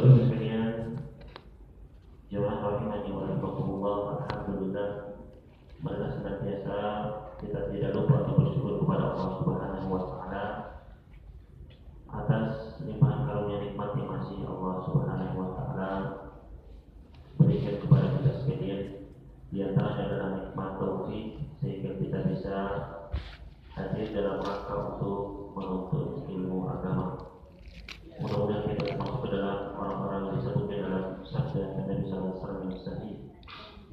Bapak sekalian, jemaah rahimani wa rahimakumullah, alhamdulillah, marilah senantiasa kita tidak lupa untuk bersyukur kepada Allah Subhanahu wa taala atas limpahan karunia nikmat yang masih Allah Subhanahu wa taala berikan kepada kita sekalian. Di antaranya adalah nikmat taufik sehingga kita bisa hadir dalam rangka untuk menuntut ilmu agama. Mudah-mudahan kita termasuk ke dalam orang-orang yang disebutkan dalam sabda Nabi sallallahu alaihi wasallam yang sahih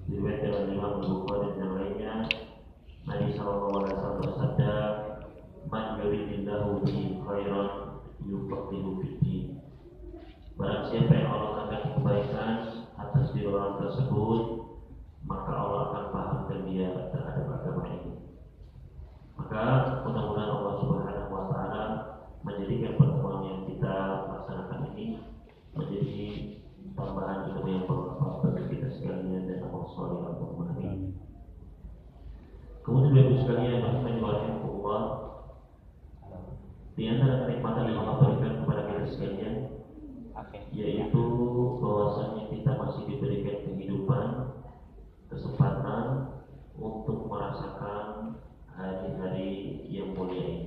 diriwayatkan oleh Imam Bukhari dan yang lainnya. Nabi sallallahu alaihi wasallam bersabda, "Man yuridillahu bihi khairan yufaqihu fid-din." Barang siapa yang Allah kehendaki kebaikan atas diri orang tersebut, maka Allah akan pahamkan dia terhadap agama ini. Maka mudah-mudahan Allah Subhanahu wa taala menjadikan pertemuan yang kita laksanakan ini menjadi tambahan ilmu yang bermanfaat bagi kita sekalian dan amal saleh Allahumma amin. Kemudian Bapak sekalian, rahimakumullah, di antara kenikmatan yang Allah berikan kepada kita sekalian yaitu bahwasanya kita masih diberikan kehidupan, kesempatan untuk merasakan hari-hari yang mulia ini.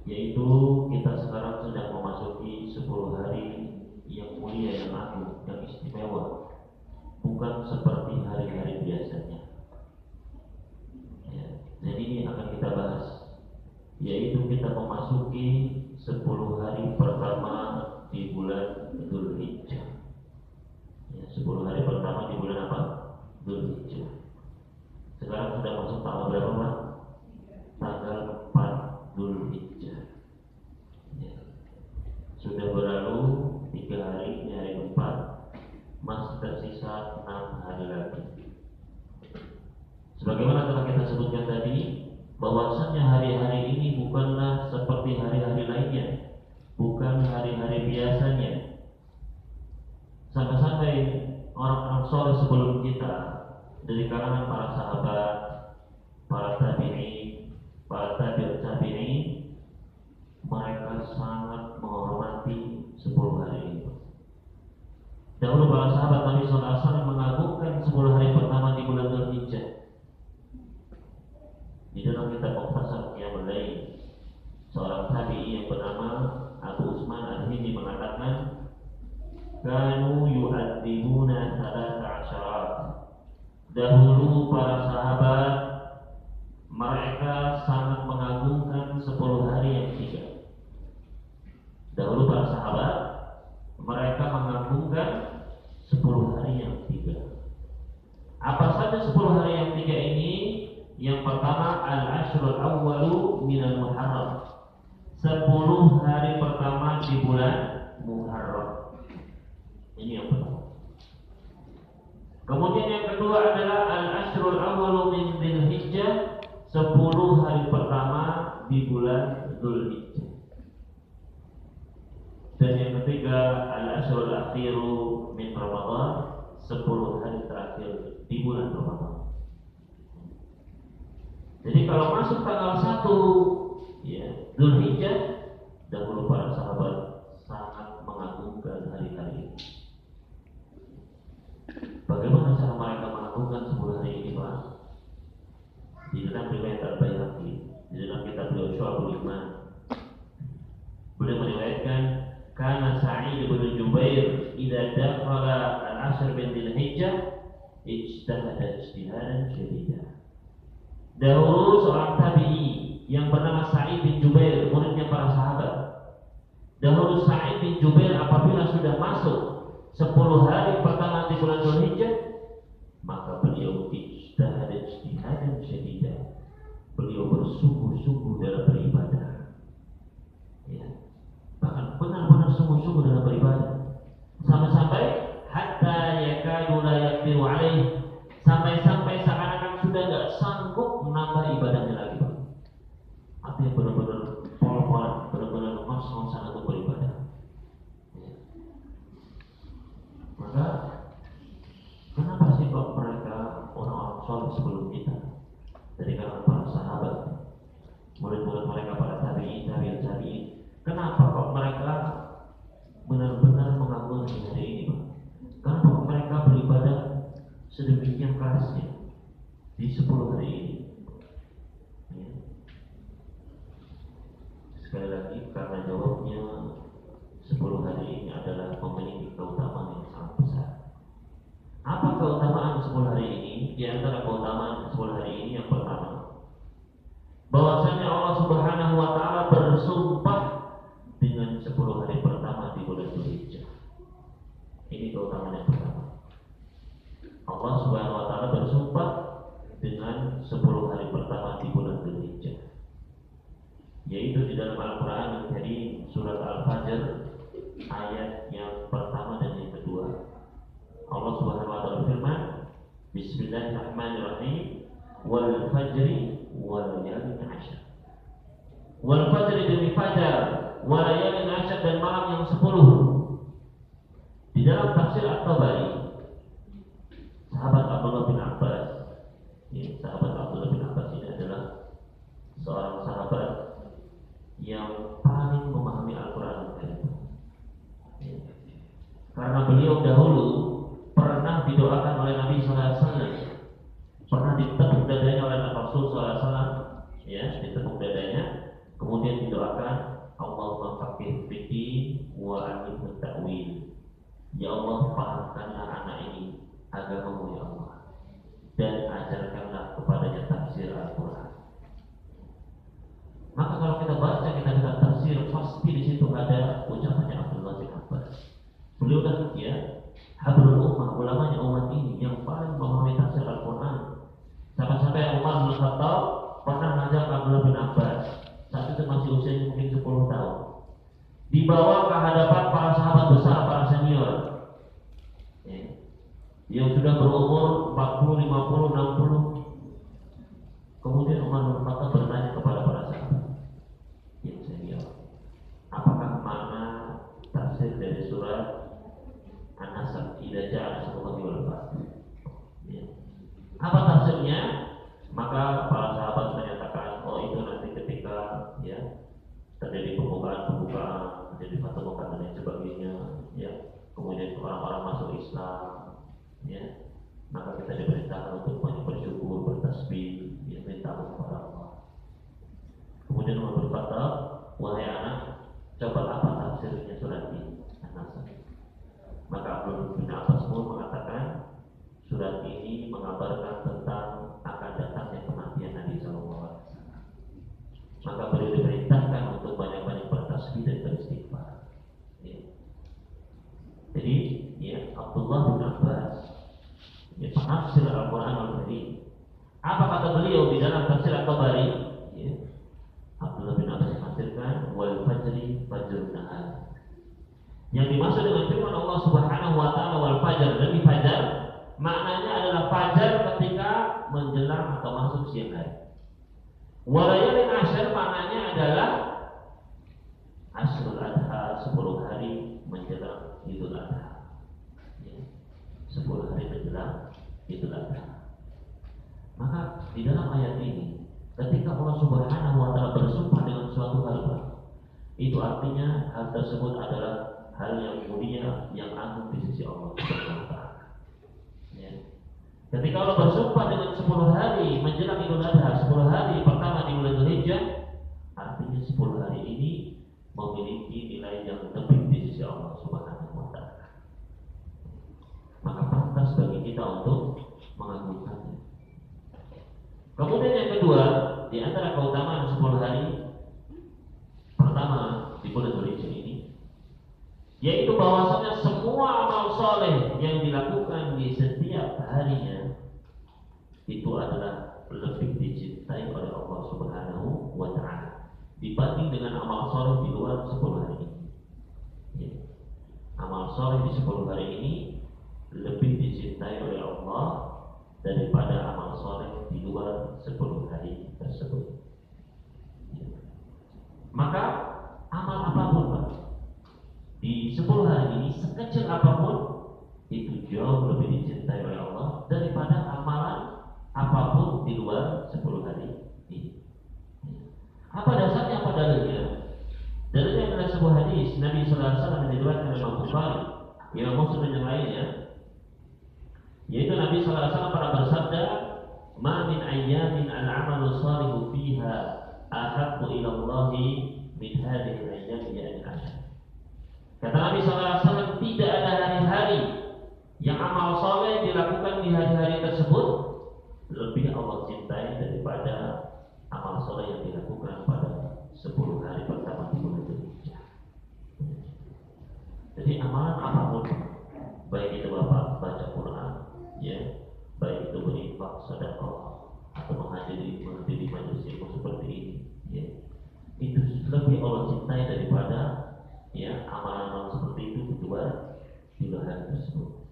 Yaitu kita sekarang sedang memasuki 10 hari yang mulia, yang agung, yang istimewa, bukan seperti hari-hari biasanya. Dan ini akan kita bahas, yaitu kita memasuki 10 hari pertama di bulan Dzulhijjah. 10 hari pertama di bulan apa? Dzulhijjah. Sekarang sudah masuk tanggal berapa, Pak? Tanggal 4 Dzulhijjah. Sudah berlalu 3 hari, ini hari keempat, masih tersisa 6 hari lagi. Sebagaimana telah kita sebutkan tadi, bahwasannya hari-hari ini bukanlah seperti hari-hari lainnya, bukan hari-hari biasanya. Sampai-sampai orang-orang soleh sebelum kita, dari kalangan para sahabat, para tabi'in, para tabi'in, mereka sangat menghormati 10 hari ini. Dahulu para sahabat Nabi SAW mengagungkan 10 hari pertama di bulan Dzulhijjah. Di dalam kitab Mukhtasar Qiyamul Lail, seorang tabi'i yang bernama Abu Usman Al-Hindi mengatakan, "Kanu yu'adzimuna 13 Dahulu para sahabat mereka sangat mengagungkan 10 hari yang 3. Dahulu para sahabat mereka mengagungkan 10 hari yang 3. Apa saja 10 hari yang 3 ini? Yang pertama, al-ashrul awwalu minal Muharram. 10 hari pertama di bulan Muharram. Ini yang pertama. Kemudian yang kedua adalah al-ashrul awwalu min Dzulhijjah. 10 hari pertama di bulan Dzulhijjah. Dan yang ketiga, al-ashrul akhiru min Ramadan. 10 hari terakhir di bulan Ramadan. Jadi kalau masuk tanggal 1 Dzulhijjah, dahulu para sahabat sangat mengagungkan hari-hari ini. Bagaimana cara mereka mengagungkan 10 hari ini, Pak? Di dalam riwayat Al-Baihaqi, di dalam kitab beliau Syu'abul Iman, beliau meriwayatkan, "Kana Sa'id bin Jubair idza dakhala al-ashr min Dzulhijjah ijtahada ijtihadan syadidan." Dahulu seorang tabi'i yang bernama Sa'id bin Jubair, muridnya para sahabat. Dahulu Sa'id bin Jubair apabila sudah masuk 10 hari pertama di bulan Dzulhijjah, maka beliau ijtahada ijtihadan syadidan. Beliau bersungguh-sungguh dalam beribadah. Bahkan benar-benar sungguh-sungguh dalam beribadah. Sampai-sampai hatta yakadu la yaqdiru alaih. Sampai-sampai seakan-akan sudah tidak sanggup menambah ibadahnya lagi, Pak. Artinya benar-benar pol-polan, benar-benar ngos-ngosan untuk beribadah. Maka kenapa sih kok mereka orang benar-benar mengagumi hari ini, Pak. Karena mereka beribadah sedemikian kerasnya di 10 hari ini. Ya. Sekali lagi, karena jawabnya 10 hari ini adalah memiliki keutamaan yang sangat besar. Apa keutamaan 10 hari ini? Di antara keutamaan 10 hari ini yang pertama, bahwasanya Allah Subhanahu wa taala bersumpah dengan 10 hari pertama di bulan Dzulhijjah. Ini keutamaan yang pertama. Allah Subhanahu wa taala bersumpah dengan 10 hari pertama di bulan Dzulhijjah. Yaitu di dalam Al-Qur'an dari surat Al-Fajr ayat yang pertama dan yang kedua. Allah Subhanahu wa taala berfirman, Bismillahirrahmanirrahim, wal fajri wal layalin 'ashr. Wal fajri demi fajar, wal layalin 'ashr dan malam yang 10. Di dalam tafsir At-Tabari, sahabat Abdullah bin Abbas, sahabat Abdullah bin Abbas ini adalah seorang sahabat yang paling memahami Al-Quran. Karena beliau dahulu pernah didoakan oleh Nabi SAW, pernah ditepuk dadanya oleh Rasul SAW, ya, ditepuk dadanya, kemudian didoakan, Allahumma faqih fiddin wa 'allimhu ta'wil. Ya Allah, pahamkanlah anak ini agamamu ya Allah, dan ajarkanlah kepadanya tafsir Al-Quran. Maka kalau kita baca kitab tafsir, pasti di situ ada ucapannya Abdullah bin Abbas. Beliau kan habrul ummah, ulamanya umat ini yang paling memahami tafsir Al-Quran. Sampai-sampai Umar bin Khattab pernah ngajak Abdullah bin Abbas, saat itu masih usianya mungkin 10 tahun, dibawa ke hadapan para sahabat besar, para senior, yang sudah berumur 40, 50, 60. Kemudian Umar bin Khattab bertanya kepada para sahabat yang senior, apakah makna tafsir dari surat An-Nasr, idza ja'a nasrullahi wal fath? Apa tafsirnya? Maka para sahabat menyatakan, oh itu nanti ketika terjadi pembukaan, terjadi Fathu Makkah dan lain sebagainya, kemudian orang-orang masuk Islam, maka kita diperintahkan untuk banyak bersyukur, bertasbih, minta kepada Allah. Kemudian Umar berkata, wahai anak, coba apa tafsirnya surat ini, An-Nasr? Maka Abdullah bin Abbas pun mengatakan, surat ini mengabarkan tentang akan datangnya kematian Nabi SAW. Maka beliau diperintahkan untuk banyak-banyak bertasbih dan beristighfar. Jadi, Abdullah bin Abbas, penafsir Al-Quran Al-Karim. Apa kata beliau di dalam tafsir At-Tabari? Abdullah bin Abbas menafsirkan wal fajri fajrun nahar. Yang dimaksud dengan firman Allah Subhanahu wa taala wal fajar, demi fajar, maknanya adalah fajar ketika menjelang atau masuk siang hari. Walayalin 'ashr maknanya adalah Ashrul Adha, 10 hari menjelang Idul Adha. 10 hari menjelang Idul Adha. Maka di dalam ayat ini, ketika Allah Subhanahu wa taala bersumpah dengan suatu hal, itu artinya hal tersebut adalah hal yang mulia, yang agung di sisi Allah Subhanahu wa taala. Ketika Allah bersumpah dengan 10 hari menjelang Idul Adha, 10 hari pertama di bulan Dzulhijjah, artinya 10 hari ini memiliki nilai yang lebih di sisi Allah Subhanahu wa taala. Maka pantas bagi kita untuk mengagungkannya. Kemudian yang kedua, di antara keutamaan 10 hari pertama di bulan Dzulhijjah ini, yaitu bahwasanya semua amal soleh yang dilakukan di setiap harinya itu adalah lebih dicintai oleh Allah Subhanahu wa taala dibanding dengan amal soleh di luar 10 hari ini. Amal soleh di 10 hari ini lebih dicintai oleh Allah daripada amal soleh di luar 10 hari tersebut. Maka amal apapun, Pak, di 10 hari ini sekecil apapun itu jauh lebih dicintai oleh Allah daripada amalan apapun di luar 10 hari ini. Apa dasarnya? Apa dalilnya? Dalilnya adalah sebuah sebuah hadis Nabi sallallahu alaihi wasallam yang diriwayatkan oleh Imam Bukhari, Imam Muslim dan yang lainnya, yaitu Nabi sallallahu alaihi wasallam pernah bersabda, "Ma min ayyamin al-'amalu shalihu fiha ahabbu ila Allah min hadhihi al-ayyam ya'ni ashr." Kata Nabi sallallahu alaihi wasallam, tidak ada hari-hari yang amal saleh dilakukan di hari-hari tersebut lebih Allah cintai daripada amal saleh yang dilakukan pada 10 hari pertama di bulan Dzulhijjah. Jadi amalan apapun, baik itu Bapak baca Quran, ya, baik itu berinfak, sedekah, atau menghadiri majelis ilmu seperti ini, ya, itu lebih Allah cintai daripada ya amalan-amalan seperti itu di dua hari tersebut.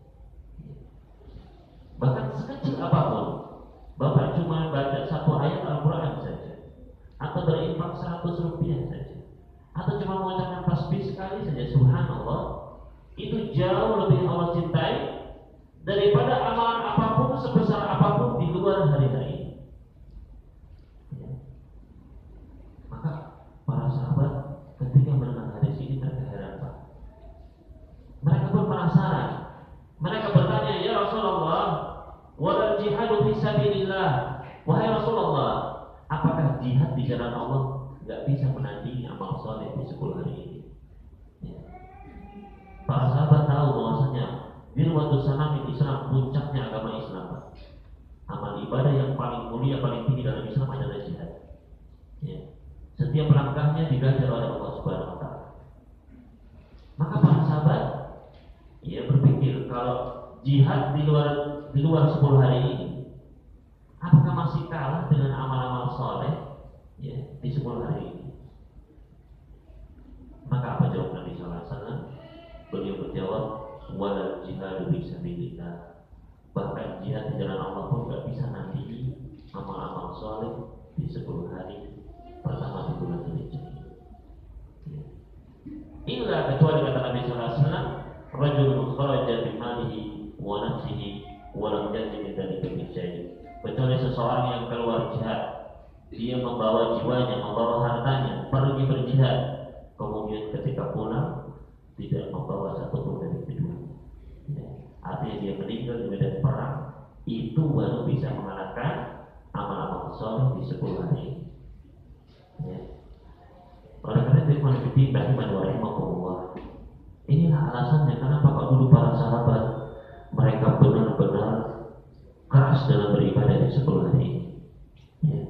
Bahkan sekecil apapun, Bapak cuma baca satu ayat Al-Quran saja, atau berinfak 100 rupiah saja, atau cuma mengucapkan tasbih sekali saja, subhanallah, itu jauh lebih Allah cintai daripada amalan apapun sebesar apapun di luar hari-hari ini. Ya. Maka para sahabat ketika mendengar hadis ini mereka heran, Pak. Mereka pun penasaran. Mereka bertanya, ya Rasulullah, wal jihadu fi sabilillah. Wahai Rasulullah, apakah jihad di jalan Allah nggak bisa menandingi amal soleh di 10 hari ini? Ya. Para sahabat tahu bahwasanya dirwatus sanam Islam, puncaknya agama Islam. Amal ibadah yang paling mulia, paling tinggi dalam Islam adalah jihad. Ya. Setiap langkahnya diganjar oleh Allah Subhanahu wa taala. Maka para sahabat ya berpikir, kalau jihad di luar 10 hari ini, apakah masih kalah dengan amal-amal soleh ya di 10 hari ini? Maka apa jawab Nabi sallallahu alaihi wasallam? Beliau berjawab, wala jihadu fi sabilillah. Bahkan jihad di jalan Allah pun tidak bisa nanti amal-amal soleh di 10 hari pertama di bulan Dzulhijjah. Ya. Inilah kecuali kata Nabi sallallahu alaihi wasallam, rajulun kharaja bi malihi wa nafsihi wa lam yajid min dzalika syai'. Kecuali seseorang yang keluar jihad, dia membawa jiwanya, membawa hartanya, pergi berjihad, kemudian ketika pulang tidak membawa satupun dari keduanya. Ya. Artinya dia meninggal di medan perang, itu baru bisa mengalahkan amal-amal soleh di 10 hari. Ya. Oleh karena itu, inilah alasannya kenapa kok dulu para sahabat mereka benar-benar keras dalam beribadah di 10 hari ini. Ya.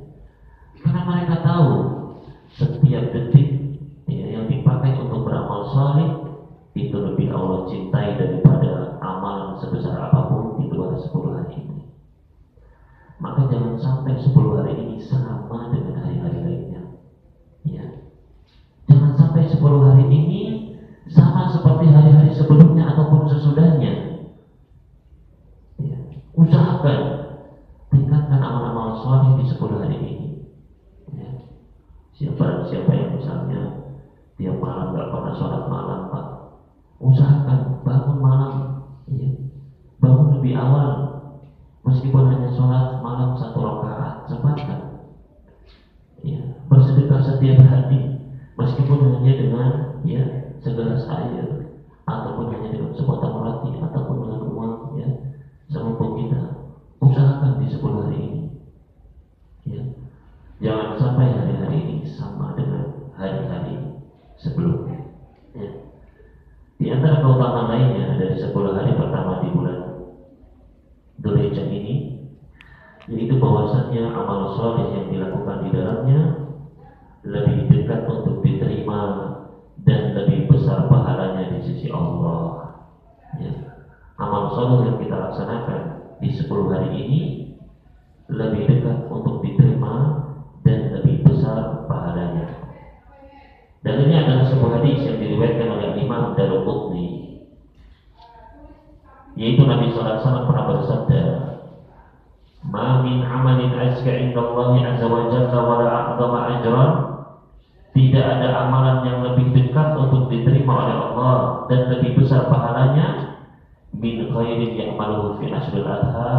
Karena mereka tahu setiap detik ya, yang dipakai untuk beramal soleh itu lebih Allah cintai daripada amalan sebesar apapun di luar 10 hari ini. Maka jangan sampai 10 hari ini sama dengan hari-hari lainnya. Ya. Jangan sampai 10 hari ini sama seperti hari-hari sebelumnya ataupun sesudahnya. Ya. Usahakan tingkatkan amal-amal soleh di 10 hari ini. Ya. Siapa yang misalnya tiap malam nggak pernah sholat malam, Pak, usahakan bangun malam, ya. Bangun lebih awal, meskipun hanya sholat malam 1 rakaat, sempatkan. Ya. Bersedekah setiap hari, meskipun hanya dengan ya segelas air, ataupun hanya dengan sepotong roti, ataupun dengan uang ya semampu kita. Usahakan di 10 hari ini. Ya. Jangan sampai hari-hari ini sama dengan hari-hari sebelumnya. Ya. Di antara keutamaan lainnya dari 10 hari pertama di bulan Dzulhijjah ini, yaitu bahwasannya amal soleh yang dilakukan di dalamnya lebih dekat untuk diterima dan lebih besar pahalanya di sisi Allah. Ya. Amal soleh yang kita laksanakan di 10 hari ini lebih dekat untuk diterima dan lebih besar pahalanya. Dan ini adalah sebuah hadis yang diriwayatkan oleh Imam Daruqutni, yaitu Nabi sallallahu alaihi wasallam pernah bersabda, "Ma min amalin azka indallahi azza wa jalla wa la a'zama ajran." Tidak ada amalan yang lebih dekat untuk diterima oleh Allah dan lebih besar pahalanya min khairin ya'maluhu fi ashril adha,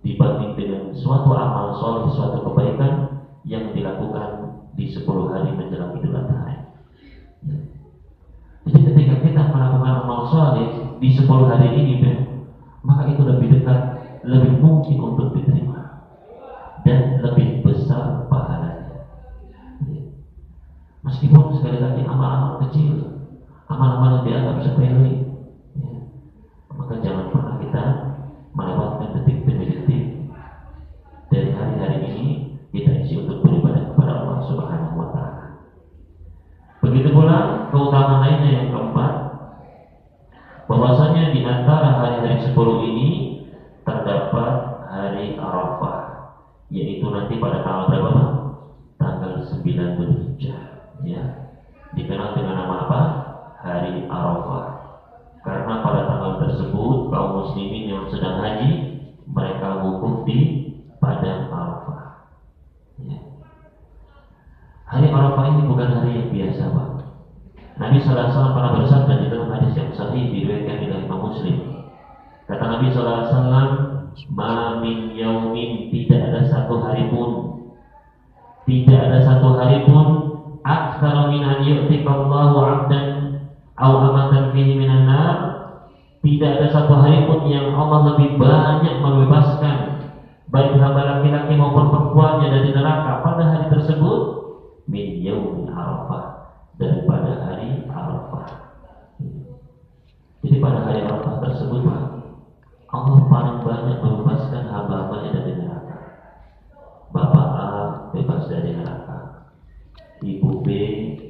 dibanding dengan suatu amal soleh, suatu kebaikan yang dilakukan di 10 hari menjelang Idul Adha. di 10 hari ini, maka itu lebih dekat, lebih mungkin untuk diterima dan lebih besar pahalanya. Meskipun sekali lagi amal-amal kecil, amal-amal yang dianggap sepele, maka jangan pernah kita melewatkan detik demi detik dari hari-hari ini kita isi untuk beribadah kepada Allah Subhanahu wa Ta'ala. Begitu pula keutamaan lainnya yang keempat, bahwasanya di antara hari-hari 10 ini terdapat hari Arafah, yaitu nanti pada tanggal berapa? Tanggal 9 Dzulhijjah, ya. Dikenal dengan nama apa? Hari Arafah. Karena pada tanggal tersebut kaum muslimin yang sedang haji mereka wukuf di padang Arafah. Ya. Hari Arafah ini bukan hari yang biasa, Pak. Nabi sallallahu alaihi wasallam pernah bersabda di dalam hadis yang sahih diriwayatkan oleh Imam Muslim. Kata Nabi sallallahu alaihi wasallam, "Ma min yaumin," tidak ada satu hari pun aktsara min an yu'tiqallahu 'abdan aw amatan fihi minan nar. Tidak ada satu hari pun yang Allah lebih banyak membebaskan baik hamba laki-laki maupun perempuannya dari neraka pada hari tersebut min yaumi Arafah, daripada hari Arafah. Jadi pada hari Arafah tersebut, Pak, Allah paling banyak membebaskan hamba-hambanya dari neraka. Bapak A bebas dari neraka, Ibu B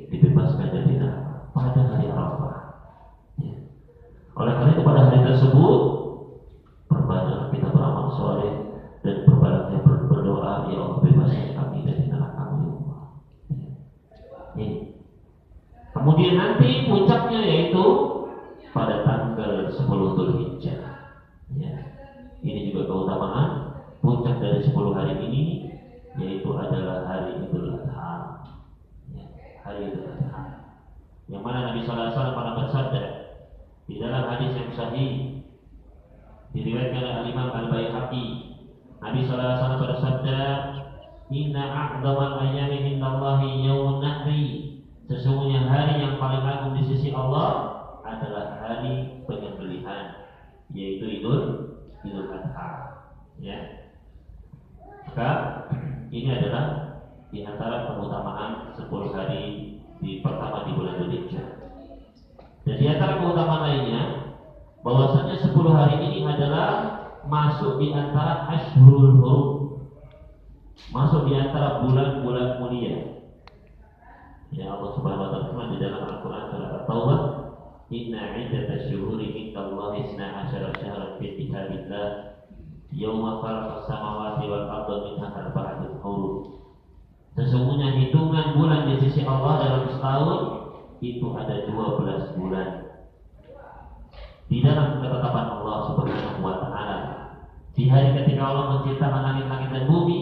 dibebaskan dari neraka pada hari Arafah. Ya. Oleh karena itu pada hari tersebut perbanyaklah kita beramal soleh dan perbanyaklah berdoa, ya Allah bebaskan kami dari neraka ya Allah. Ya. Kemudian nanti puncaknya yaitu pada tanggal 10 Dzulhijjah. Ya. Ini juga keutamaan puncak dari 10 hari ini, yaitu adalah hari Idul Adha. Ya. Hari Idul Adha. Yang mana Nabi sallallahu alaihi wasallam pernah bersabda di dalam hadis yang sahih diriwayatkan oleh Imam Al-Baihaqi. Nabi sallallahu alaihi wasallam bersabda, "Inna a'dhamal ayyami indallahi yaumun nahri." Sesungguhnya hari yang paling agung di sisi Allah adalah hari penyembelihan, yaitu Idul Adha. Ya. Maka ini adalah di antara keutamaan 10 hari di pertama di bulan Dzulhijjah. Dan di antara keutamaan lainnya, bahwasanya 10 hari ini adalah masuk di antara Ashhurul Hurum, masuk di antara bulan-bulan mulia. Ya, Allah Subhanahu wa ta'ala di dalam Al-Qur'an surat At-Taubah, "Inna 'iddatash syuhuri 'indallahi 12 syahran fi kitabillah yauma khalaqas samawati wal arda minha arba'atun hurum." Sesungguhnya hitungan bulan di sisi Allah dalam setahun itu ada 12 bulan. Di dalam ketetapan Allah Subhanahu wa ta'ala, di hari ketika Allah menciptakan langit-langit dan bumi,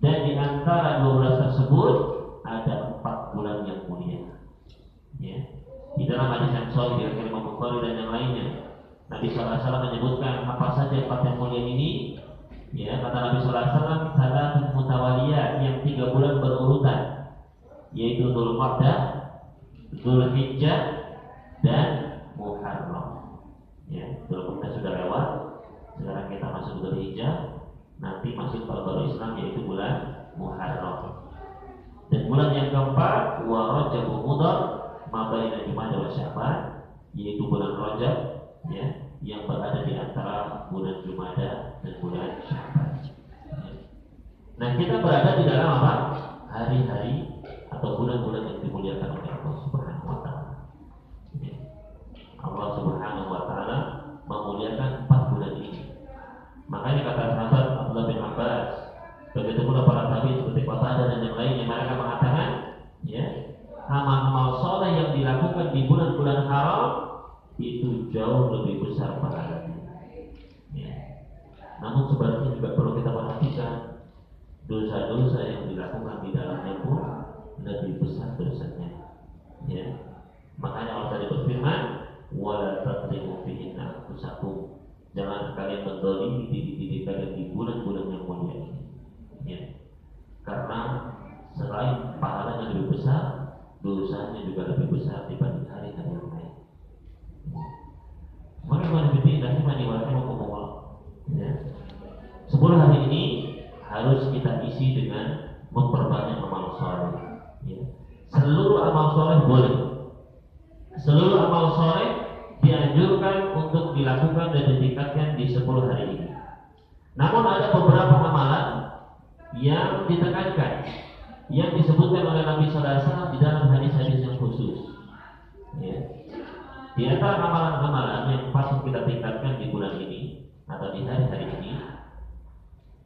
dan di antara 12 tersebut ada 4 bulan yang mulia. Ya. Di dalam hadis yang sahih dari Imam Bukhari dan yang lainnya, Nabi sallallahu alaihi wasallam menyebutkan apa saja 4 yang mulia ini. Ya, kata Nabi sallallahu alaihi wasallam, salatun mutawaliyah, yang 3 bulan berurutan, yaitu Dzulqa'dah, Dzulhijjah dan Muharram. Ya, Dzulqa'dah sudah lewat, sekarang kita masuk Dzulhijjah, nanti masuk baru Islam yaitu bulan Muharram. Dan bulan yang keempat wa Rajab Mudhar ma baina Jumadha wa Sya'ban, yaitu bulan Rajab, ya, yang berada di antara bulan Jumadha dan bulan Sya'ban. Ya. Nah, kita berada di dalam apa? Hari-hari atau bulan-bulan yang dimuliakan oleh Allah Subhanahu wa ta'ala. Ya. Allah Subhanahu wa ta'ala memuliakan 4 bulan ini. Makanya kata sahabat Abdullah bin Abbas, begitu pula para tabi'in seperti Qatadah dan yang lainnya, mereka mengatakan, ya, amal-amal soleh yang dilakukan di bulan-bulan haram itu jauh lebih besar pahalanya. Ya. Namun sebaliknya juga perlu kita perhatikan, dosa-dosa yang dilakukan di dalamnya pun lebih besar dosanya. Ya. Makanya Allah tadi berfirman, "Wala tadlimu fihinna anfusakum." Jangan kalian mendolimi diri kalian di bulan-bulan yang mulia ini. Ya. Karena selain pahalanya lebih besar, dosanya juga lebih besar dibanding hari-hari yang lain. Maka mandi mau ya. 10 hari ini harus kita isi dengan memperbanyak amal soleh. Ya. Seluruh amal soleh boleh. Seluruh amal soleh dianjurkan untuk dilakukan dan ditingkatkan di 10 hari ini. Namun ada beberapa amalan yang ditekankan, yang disebutkan oleh Nabi Sallallahu Alaihi Wasallam di dalam hadis-hadis yang khusus. Ya. Di antara amalan-amalan yang patut kita tingkatkan di bulan ini atau di hari-hari ini,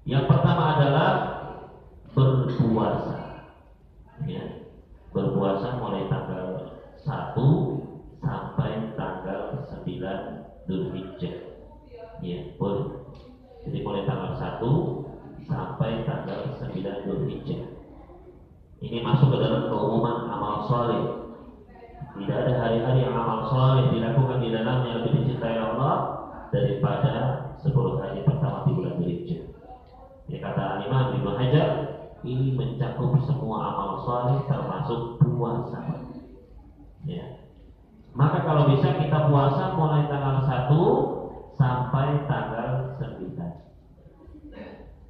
yang pertama adalah berpuasa. Ya. Berpuasa mulai tanggal 1 sampai tanggal 9 Dzulhijjah. Ya, boleh. Jadi mulai tanggal 1 sampai tanggal 9 Dzulhijjah. Ini masuk ke dalam keumuman amal soleh. Tidak ada hari-hari yang amal soleh dilakukan di dalamnya lebih dicintai Allah daripada 10 hari pertama di bulan Dzulhijjah. Ya, kata Imam Ibnu Hajar, ini mencakup semua amal soleh termasuk puasa. Ya. Maka kalau bisa kita puasa mulai tanggal 1 sampai tanggal 9.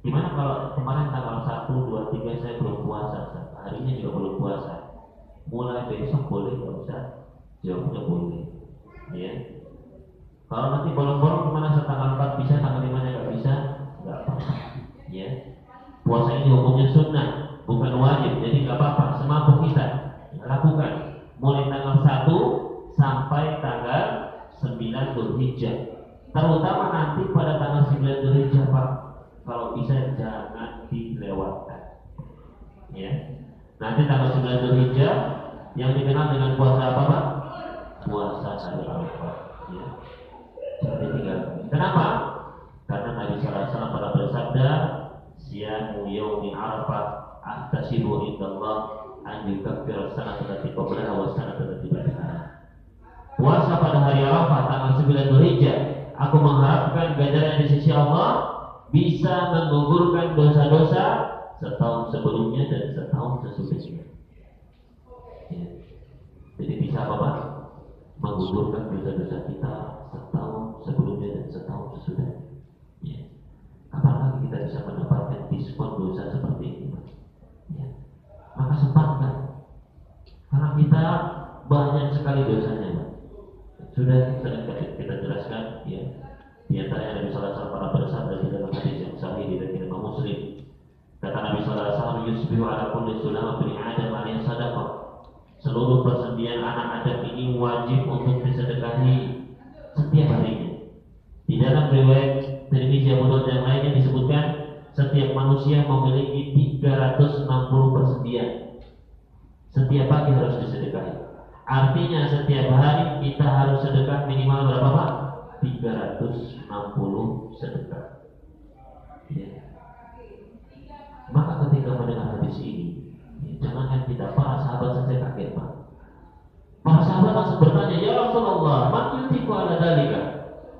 Gimana kalau kemarin tanggal 1, 2, 3 saya belum puasa, harinya juga belum puasa. Mulai besok boleh nggak usah? Jawabnya boleh. Ya. Kalau nanti bolong-bolong gimana, tanggal 4 bisa, tanggal 5 nya nggak bisa, nggak apa-apa. Ya. Puasa ini hukumnya sunnah, bukan wajib, jadi nggak apa-apa. Semampu kita lakukan mulai tanggal 1 sampai tanggal 9 Dzulhijjah. Terutama nanti pada tanggal 9 Dzulhijjah, Pak. Kalau bisa jangan dilewatkan. Ya. Nanti tanggal 9 Dzulhijjah yang dikenal dengan puasa apa, Pak? Puasa hari Arafah. Ya. Jadi tinggal. Kenapa? Karena Nabi sallallahu alaihi wasallam pada bersabda, "Siyamu yaumi Arafah ahtasibu indallah an yukaffira sanata allati qablaha wa sanata allati ba'daha." Puasa pada hari Arafah tanggal 9 Dzulhijjah, aku mengharapkan ganjaran di sisi Allah bisa menggugurkan dosa-dosa setahun sebelumnya dan setahun sesudahnya. Ya. Jadi bisa apa, Pak? Menggugurkan dosa-dosa kita setahun sebelumnya dan setahun sesudahnya. Ya. Kapan lagi kita bisa mendapatkan diskon dosa seperti ini, Pak? Ya. Maka sempatkan, karena kita banyak sekali dosanya, Pak. Sudah sering kita jelaskan, ya. Di antaranya Nabi sallallahu alaihi wasallam pernah bersabda di dalam hadis yang sahih diriwayatkan Imam Muslim. Kata Nabi sallallahu alaihi wasallam, "Yusbihu ala kulli sulama bani Adam alaihi sadaqah." Seluruh persendian anak Adam ini wajib untuk disedekahi setiap harinya. Di dalam riwayat Tirmidzi, Abu Daud yang lainnya disebutkan setiap manusia memiliki 360 persendian. Setiap pagi harus disedekahi. Artinya setiap hari kita harus sedekah minimal berapa, Pak? 360 sedekah. Ya. Maka ketika mendengar hadis ini, ya, jangankan kita, para sahabat saja kaget, Pak. Para sahabat langsung bertanya, "Ya Rasulullah, man yutiqu ala dalika?"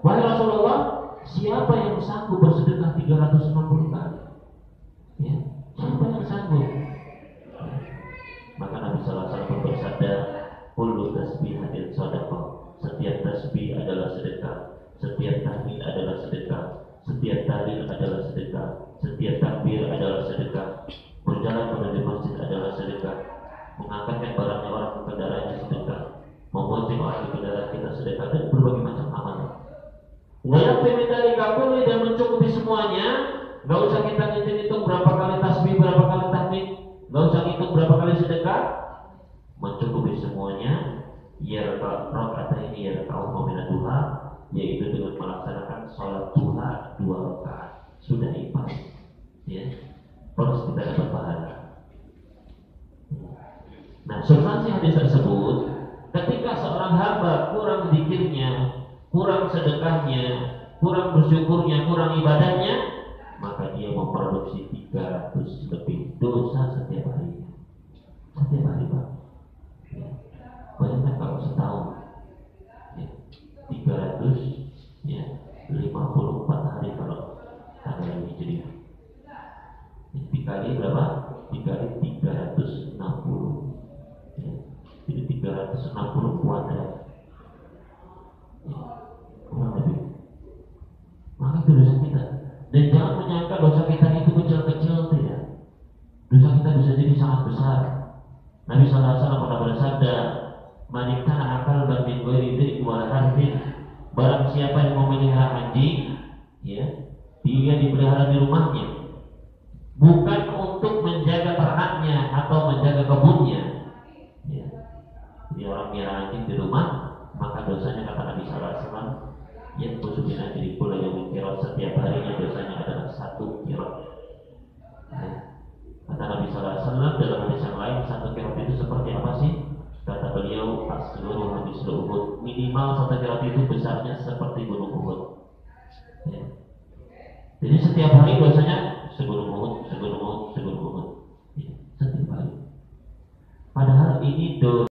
Wahai Rasulullah, siapa yang sanggup bersedekah 360 kali? Ya, siapa yang sanggup? Maka Nabi sallallahu alaihi wasallam bersabda, "Kullu tasbihatin shadaqah." Setiap tasbih adalah sedekah, setiap tahmid adalah sedekah, setiap tahlil adalah sedekah, setiap takbir adalah sedekah, berjalan menuju masjid adalah sedekah, mengangkatkan barangnya orang ke kendaraannya sedekah, membonceng orang di kendaraan kita sedekah, dan berbagai macam amalan. Wayang pemintali kakuli dan mencukupi semuanya. Gak usah kita hitung berapa kali tasbih, berapa kali tahmid, gak usah hitung berapa kali sedekah, mencukupi semuanya. Yarka'ataini yarka'u min duha, yaitu dengan melaksanakan sholat duha 2 rakaat. Sudah ikhlas, ya. Terus kita dapat pahala. Nah, substansi hadis tersebut, ketika seorang hamba kurang zikirnya, kurang sedekahnya, kurang bersyukurnya, kurang ibadahnya, maka dia memproduksi 300 lebih dosa setiap harinya. Setiap hari, Pak. Ya. Bayangkan kalau setahun, ya, 300, ya, 54 hari kalau tanggal Hijriah. Dikali berapa? Dikali 360. Ya. Jadi 360 kuadrat. Ya. itu dosa kita. Dan jangan menyangka dosa kita itu kecil-kecil, tidak. Dosa kita bisa jadi sangat besar. Nabi SAW pernah bersabda, "Man kana akal dan min ghairi dzikri wa harfin." Barang siapa yang memelihara anjing, ya, dia dipelihara di rumahnya, bukan untuk menjaga ternaknya atau menjaga kebunnya. Ya. Jadi orang melihara anjing di rumah, maka dosanya kata Nabi SAW, yang khususnya nanti di pulau yang kirot setiap harinya dosanya adalah 1 kirot. Ya. Kata Nabi SAW dalam hadis yang lain, 1 kirot itu seperti apa sih? Kata beliau, seluruh hadis Uhud, minimal 1 kirot itu besarnya seperti gunung Uhud. Ya. Jadi setiap hari dosanya segunung Uhud, segunung Uhud, segunung Uhud. Ya. Setiap hari. Padahal ini dosa